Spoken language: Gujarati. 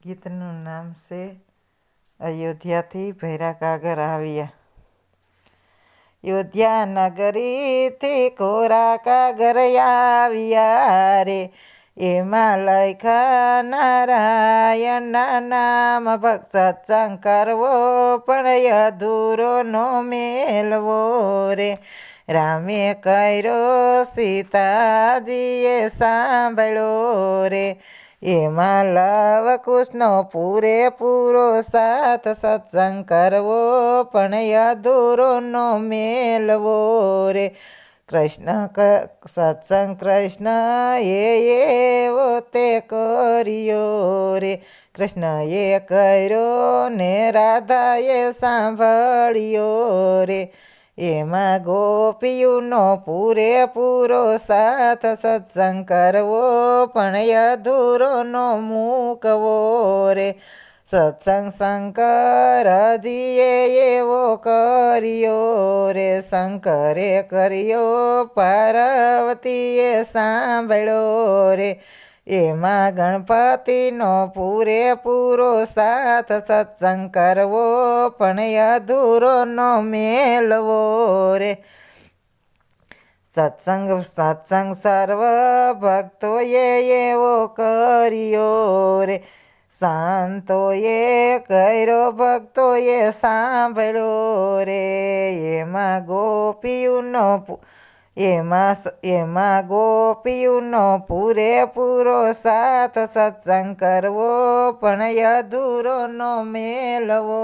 ગીતનું નામ છે અયોધ્યાથી ભૈરા કાગર આવ્યા. અયોધ્યા નગરીથી કોરા કાગર આવ્યા રે, એમાં લખ્યા નારાયણના નામ. ભક્ત સત્સંગ કરવો પણ અધૂરો નો મેલવો રે, રામે કર્યો સીતાજીએ સાંભળ્યો રે, એમાં લવ કુશનો પૂરેપૂરો સાથ. સત્સંગ કરવો પણ અધૂરો નો મેલવો રે, સત્સંગ કૃષ્ણ એવો તે કર્યો રે, કૃષ્ણએ કર્યો ને રાધાએ સાંભળ્યો રે, એમાં ગોપીઓનો પૂરેપૂરો સાથ. સત્સંગ કરવો પણ અધૂરો નો મૂકવો રે, સત્સંગ શંકરજીએ એવો કર્યો રે, શંકરે કર્યો પાર્વતીએ સાંભળ્યો રે, એમાં ગણપતિનો પૂરેપૂરો સાથ. સત્સંગ કરવો પણ અધૂરો નો મેલવો રે, સત્સંગ સર્વ ભક્તોએ એવો કર્યો રે, સંતોએ કર્યો ભક્તોએ સાંભળ્યો રે, એમાં ગોપીઓનો પૂરેપૂરો સાથ. સત્સંગ કરવો પણ અધૂરો નો મેલવો.